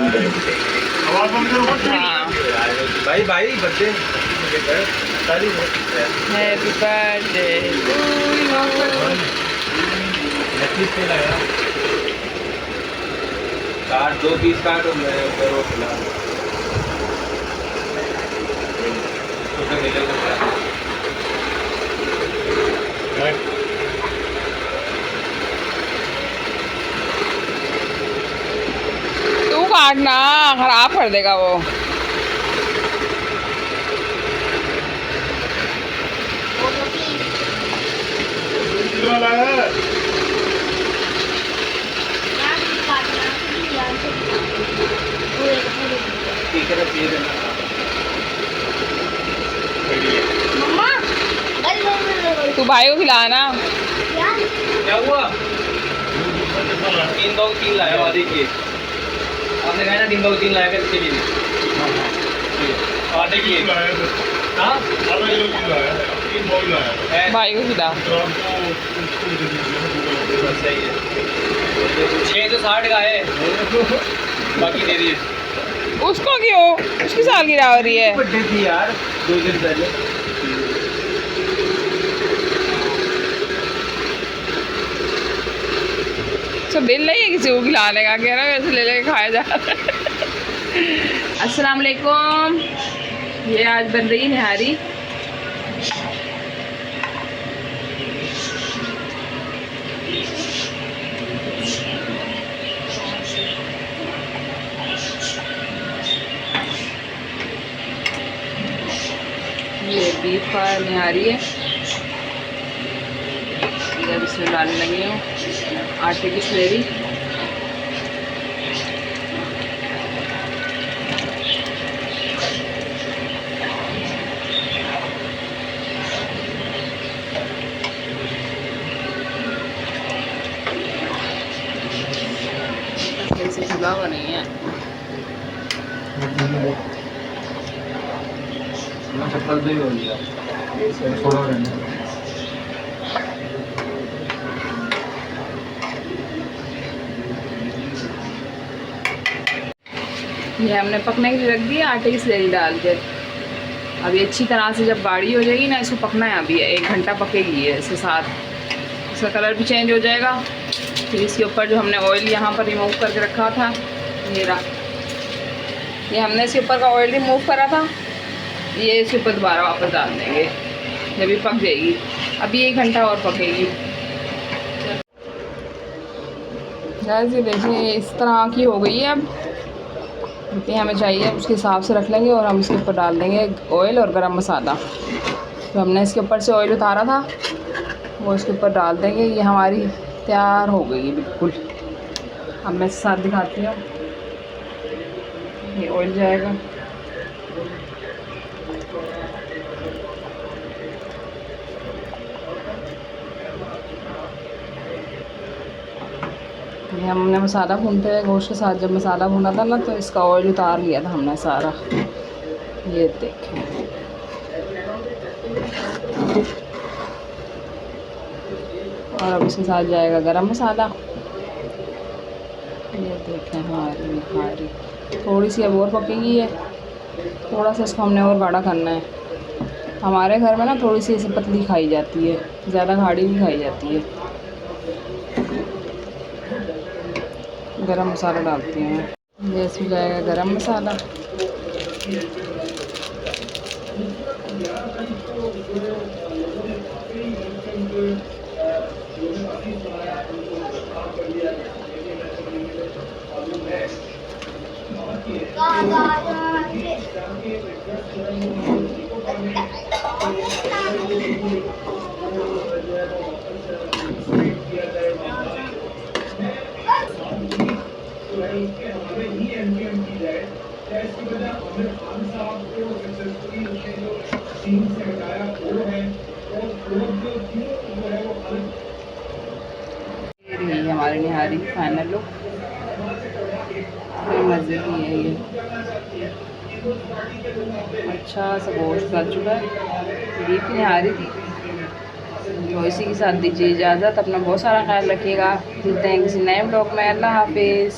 हाँ भाई भाई birthday happy birthday to you. काट 2 पीस काट और मैं करो खिला तू काटना, खराब कर देगा वो। ठीक है ना चाहिए देना तू भाई को खिलाना। क्या हुआ 3 2 3 लाया वादी की आपने कहा ना 3 2 3 लाया कर इसके लिए आटे की हाँ भाई को खिला। सही है 660 का है बाकी दे दिए। उसको क्यों, उसकी सालगिरह हो रही है। बर्थडे थी यार 2 दिन पहले। सब दिल नहीं है किसी को खिलाने का, कह रहा है वैसे ले लेके खाया जा रहा है। अस्सलाम वालेकुम। ये आज बन रही निहारी। ये बीफ का निहारी है। अब इसमें डालने लगी हूँ आटे की स्लेरी। ऐसे खुला हुआ नहीं है। चप्पल भी हो गया थोड़ा रहना। ये हमने पकने के लिए रख दिया आटे की स्लेरी डाल के। अभी अच्छी तरह से जब गाढ़ी हो जाएगी ना, इसको पकना है। अभी 1 घंटा पकेगी ये इसके साथ। इसका कलर भी चेंज हो जाएगा। फिर इसके ऊपर जो हमने ऑयल यहाँ पर रिमूव करके रखा था, ये रहा, ये हमने इसके ऊपर का ऑयल रिमूव करा था, ये इसके ऊपर दोबारा वापस डाल देंगे जब ये पक जाएगी। अभी 1 घंटा और पकेगी। जैसे देखिए इस तरह की हो गई है। अब जितनी हमें चाहिए उसके हिसाब से रख लेंगे और हम इसके ऊपर डाल देंगे ऑयल और गरम मसाला। तो हमने इसके ऊपर से ऑयल उतारा था वो इसके ऊपर डाल देंगे। ये हमारी तैयार हो गई बिल्कुल। अब मैं साथ दिखाती हूँ। ये ऑयल जाएगा, ये हमने मसाला भूनते हुए गोश्त के साथ जब मसाला भुना था ना, तो इसका ऑयल उतार लिया था हमने सारा। ये देखें, और अब इसके साथ जाएगा गरम मसाला। ये देखें हमारी निहारी थोड़ी सी अब और पकेगी है। थोड़ा सा इसको हमने और गाढ़ा करना है। हमारे घर में ना थोड़ी सी ऐसे पतली खाई जाती है, ज़्यादा गाढ़ी नहीं खाई जाती है। गरम मसाला डालती हूँ मैं। ये इसमें जाएगा गरम मसाला। ये हमारी निहारी फाइनल लुक। मज़े की है ये। अच्छा सा गोश्त गल चुका है। बीफ की निहारी थी। तो इसी के साथ दीजिए इजाज़त। अपना बहुत सारा ख्याल रखिएगा। मिलते हैं किसी नए ब्लॉग में। अल्लाह हाफिज़।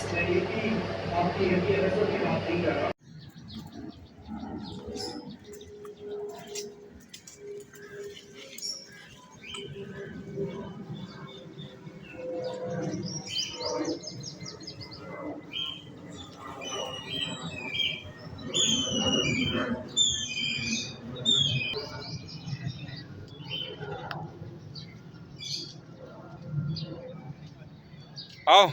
आओ